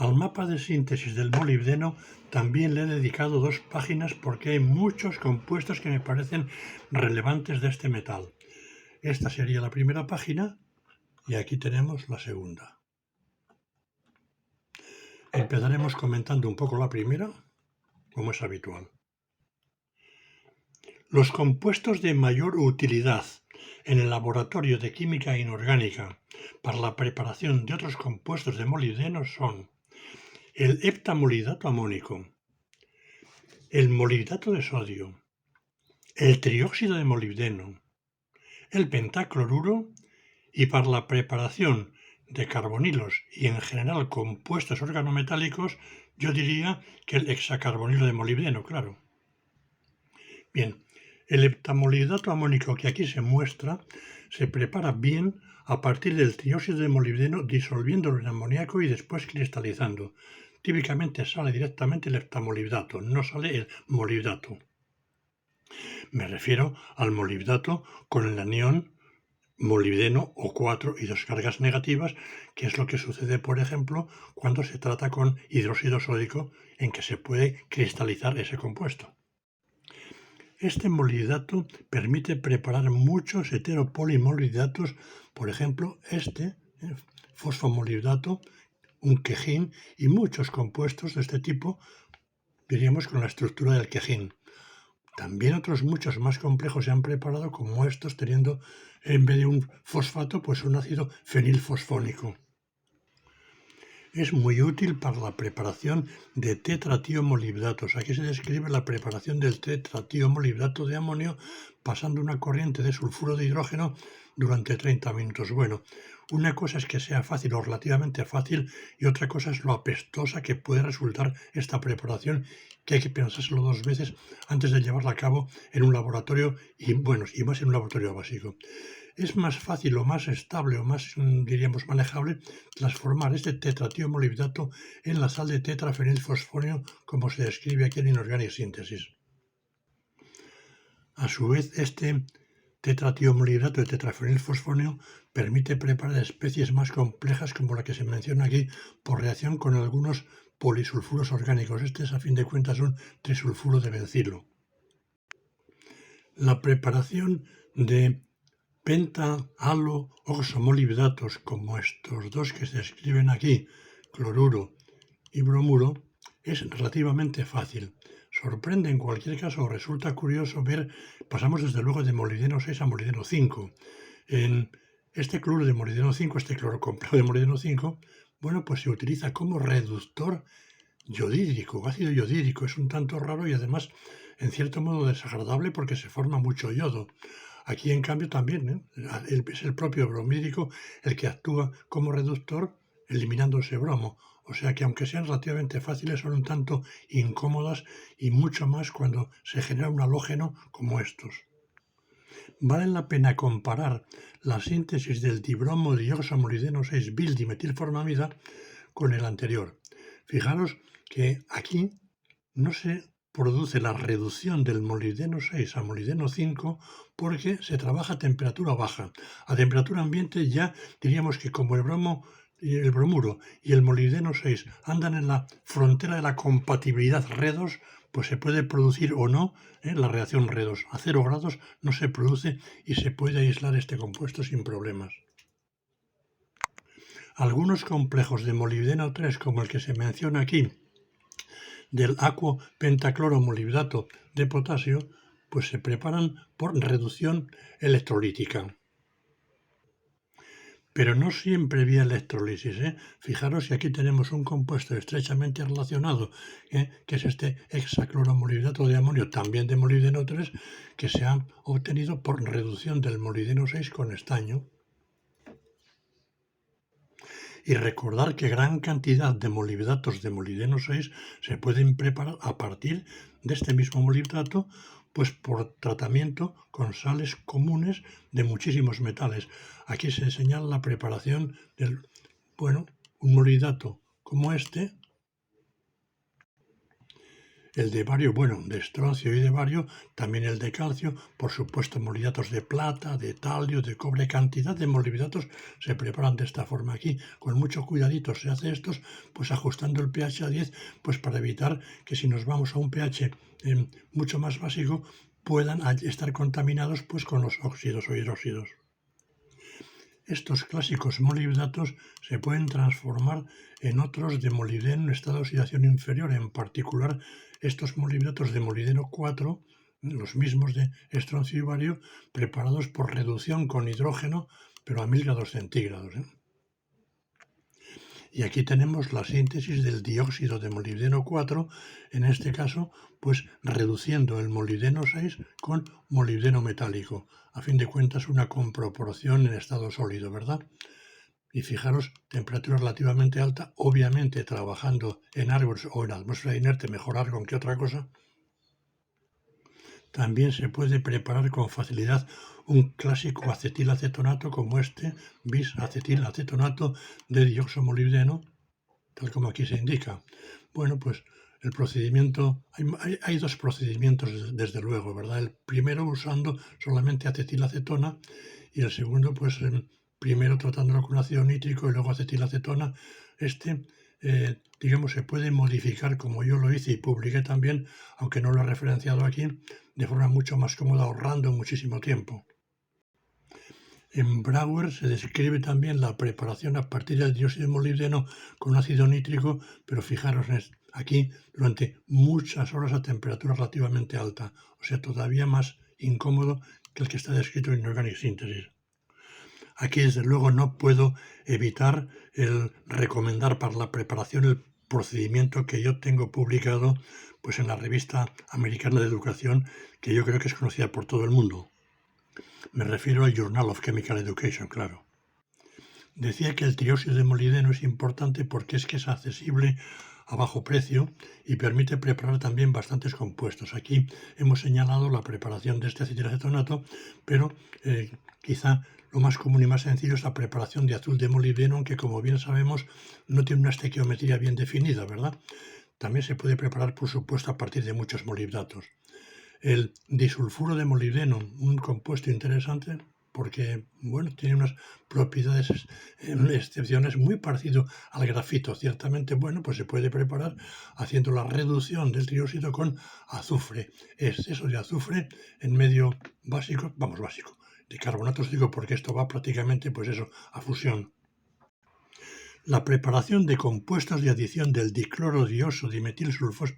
Al mapa de síntesis del molibdeno también le he dedicado 2 páginas porque hay muchos compuestos que me parecen relevantes de este metal. Esta sería la primera página y aquí tenemos la segunda. Empezaremos comentando un poco la primera, como es habitual. Los compuestos de mayor utilidad en el laboratorio de química inorgánica para la preparación de otros compuestos de molibdeno son el heptamolidato amónico, el molibdato de sodio, el trióxido de molibdeno, el pentacloruro y para la preparación de carbonilos y en general compuestos organometálicos, yo diría que el hexacarbonilo de molibdeno, claro. Bien, el heptamolidato amónico que aquí se muestra se prepara bien a partir del trióxido de molibdeno disolviéndolo en amoníaco y después cristalizando. Típicamente sale directamente el heptamolibdato, no sale el molibdato. Me refiero al molibdato con el anión molibdeno O4 y 2 cargas negativas, que es lo que sucede, por ejemplo, cuando se trata con hidróxido sódico, en que se puede cristalizar ese compuesto. Este molibdato permite preparar muchos heteropolimolibdatos, por ejemplo, fosfomolibdato, un quejín y muchos compuestos de este tipo, diríamos, con la estructura del quejín. También otros muchos más complejos se han preparado como estos, teniendo en vez de un fosfato, pues un ácido fenilfosfónico. Es muy útil para la preparación de tetratiomolibdatos. Aquí se describe la preparación del tetratiomolibdato de amonio pasando una corriente de sulfuro de hidrógeno durante 30 minutos. Bueno, una cosa es que sea fácil o relativamente fácil y otra cosa es lo apestosa que puede resultar esta preparación, que hay que pensárselo 2 veces antes de llevarla a cabo en un laboratorio y más en un laboratorio básico. Es más fácil o más estable o más, diríamos, manejable transformar este tetratiomolibdato en la sal de tetrafenilfosfonio, como se describe aquí en Inorganic Synthesis. A su vez, este tetratiomolibdato de tetrafenilfosfonio permite preparar especies más complejas como la que se menciona aquí por reacción con algunos polisulfuros orgánicos. Este es, a fin de cuentas, un trisulfuro de bencilo. La preparación de penta-halo-oxomolibdatos como estos dos que se describen aquí, cloruro y bromuro, es relativamente fácil. Sorprende en cualquier caso o resulta curioso ver, pasamos desde luego de molibdeno 6 a molibdeno 5. En este cloruro de molibdeno 5, este cloro complejo de molibdeno 5, bueno, pues se utiliza como reductor yodídrico, ácido yodídrico. Es un tanto raro y además en cierto modo desagradable porque se forma mucho yodo. Aquí, en cambio, también es el propio bromídrico el que actúa como reductor, eliminando ese bromo. O sea que, aunque sean relativamente fáciles, son un tanto incómodas y mucho más cuando se genera un halógeno como estos. Vale la pena comparar la síntesis del dibromo dioxamolibdeno 6 bil-dimetilformamida con el anterior. Fijaros que aquí no se produce la reducción del molibdeno 6 a molibdeno 5 porque se trabaja a temperatura baja. A temperatura ambiente ya diríamos que como el bromuro y el molibdeno 6 andan en la frontera de la compatibilidad redox, pues se puede producir o no la reacción redox. A 0 grados no se produce y se puede aislar este compuesto sin problemas. Algunos complejos de molibdeno 3, como el que se menciona aquí, del acuo-pentacloromolibdato de potasio, pues se preparan por reducción electrolítica. Pero no siempre vía electrólisis. Fijaros que aquí tenemos un compuesto estrechamente relacionado, que es este hexacloromolibdato de amonio, también de molibdeno 3, que se ha obtenido por reducción del molibdeno 6 con estaño. Y recordar que gran cantidad de molibdatos de molibdeno 6 se pueden preparar a partir de este mismo molibdato, pues por tratamiento con sales comunes de muchísimos metales. Aquí se señala la preparación del, un molibdato como este, El de bario, bueno, de estroncio y de bario, también el de calcio, por supuesto molibdatos de plata, de talio, de cobre, cantidad de molibdatos se preparan de esta forma. Aquí, con mucho cuidadito se hace estos, pues ajustando el pH a 10, pues para evitar que si nos vamos a un pH mucho más básico, puedan estar contaminados pues con los óxidos o hidróxidos. Estos clásicos molibdatos se pueden transformar en otros de molibdeno en estado de oxidación inferior, en particular estos molibdatos de molibdeno 4, los mismos de estroncio y bario, preparados por reducción con hidrógeno, pero a 1000 grados centígrados. Y aquí tenemos la síntesis del dióxido de molibdeno 4, en este caso, pues reduciendo el molibdeno 6 con molibdeno metálico. A fin de cuentas, una comproporción en estado sólido, ¿verdad? Y fijaros, temperatura relativamente alta, obviamente trabajando en árboles o en atmósfera inerte, mejor argón que otra cosa. También se puede preparar con facilidad un clásico acetilacetonato como este, bis-acetilacetonato de dioxomolibdeno, tal como aquí se indica. Bueno, pues el procedimiento, hay dos procedimientos desde luego, ¿verdad? El primero usando solamente acetilacetona y el segundo, pues primero tratándolo con ácido nítrico y luego acetilacetona. Digamos, se puede modificar como yo lo hice y publiqué también, aunque no lo he referenciado aquí, de forma mucho más cómoda, ahorrando muchísimo tiempo. En Brauer se describe también la preparación a partir del dióxido de molibdeno con ácido nítrico, pero fijaros aquí durante muchas horas a temperatura relativamente alta, o sea, todavía más incómodo que el que está descrito en Organic Synthesis. Aquí, desde luego, no puedo evitar el recomendar para la preparación el procedimiento que yo tengo publicado pues en la revista americana de educación, que yo creo que es conocida por todo el mundo. Me refiero al Journal of Chemical Education, claro. Decía que el trióxido de molibdeno es importante porque es que es accesible a bajo precio y permite preparar también bastantes compuestos. Aquí hemos señalado la preparación de este acetilacetonato, pero quizá lo más común y más sencillo es la preparación de azul de molibdeno, aunque como bien sabemos no tiene una estequiometría bien definida, ¿verdad? También se puede preparar, por supuesto, a partir de muchos molibdatos. El disulfuro de molibdeno, un compuesto interesante porque, bueno, tiene unas propiedades, excepciones muy parecido al grafito. Ciertamente, bueno, pues se puede preparar haciendo la reducción del trióxido con azufre. Exceso de azufre en medio básico, de carbonatos, digo, porque esto va prácticamente, pues eso, a fusión. La preparación de compuestos de adición del diclorodioso dimetilsulfos,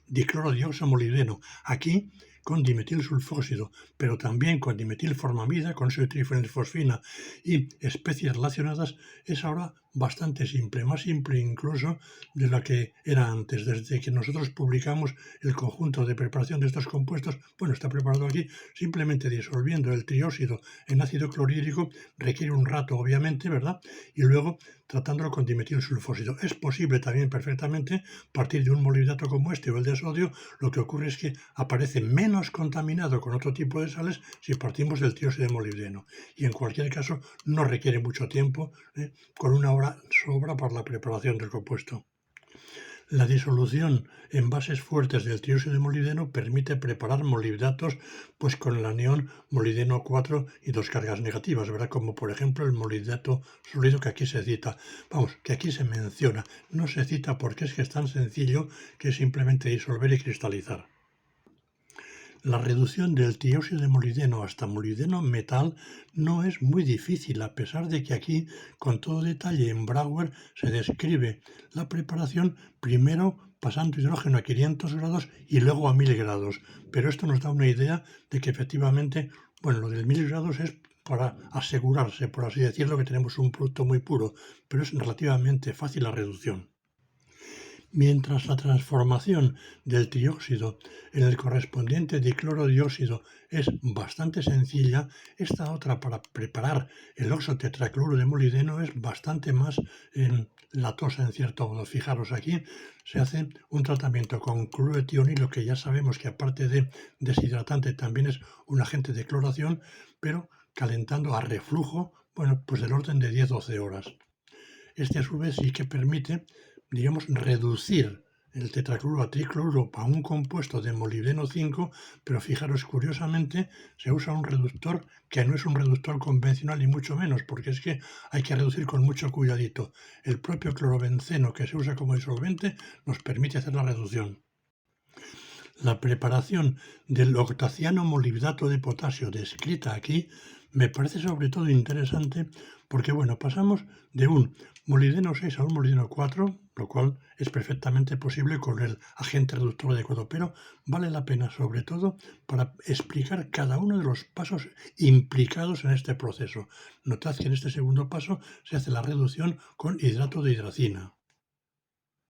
diclorodioso molibdeno, aquí con dimetilsulfóxido, pero también con dimetilformamida, con trifosfina y especies relacionadas, es ahora bastante simple, más simple incluso de la que era antes. Desde que nosotros publicamos el conjunto de preparación de estos compuestos, bueno, está preparado aquí, simplemente disolviendo el trióxido en ácido clorhídrico, requiere un rato obviamente, ¿verdad? Y luego tratándolo con dimetilsulfóxido. Es posible también perfectamente partir de un molibdato como este o el de sodio. Lo que ocurre es que aparece menos contaminado con otro tipo de sales si partimos del trióxido de molibdeno. Y en cualquier caso no requiere mucho tiempo, con una hora sobra para la preparación del compuesto. La disolución en bases fuertes del trióxido de molibdeno permite preparar molibdatos pues con el anión molibdeno 4 y dos cargas negativas, ¿verdad? Como por ejemplo el molibdato sólido que aquí se cita. Que aquí se menciona. No se cita porque es que es tan sencillo que es simplemente disolver y cristalizar. La reducción del dióxido de molibdeno hasta molibdeno metal no es muy difícil, a pesar de que aquí, con todo detalle en Brauer, se describe la preparación primero pasando hidrógeno a 500 grados y luego a 1000 grados. Pero esto nos da una idea de que efectivamente, bueno, lo del 1000 grados es para asegurarse, por así decirlo, que tenemos un producto muy puro, pero es relativamente fácil la reducción. Mientras la transformación del trióxido en el correspondiente diclorodióxido es bastante sencilla, esta otra para preparar el oxotetracloro de molibdeno es bastante más latosa en cierto modo. Fijaros, aquí se hace un tratamiento con cloruro de tionilo, que ya sabemos que aparte de deshidratante también es un agente de cloración, pero calentando a reflujo, bueno, pues del orden de 10-12 horas. Este a su vez sí que permite, digamos, reducir el tetracloruro a tricloruro para un compuesto de molibdeno 5, pero fijaros, curiosamente se usa un reductor que no es un reductor convencional ni mucho menos, porque es que hay que reducir con mucho cuidadito. El propio clorobenceno que se usa como disolvente nos permite hacer la reducción. La preparación del octaciano molibdato de potasio descrita aquí me parece sobre todo interesante porque, bueno, pasamos de un molibdeno 6 a un molibdeno 4, lo cual es perfectamente posible con el agente reductor adecuado, pero vale la pena sobre todo para explicar cada uno de los pasos implicados en este proceso. Notad que en este segundo paso se hace la reducción con hidrato de hidracina.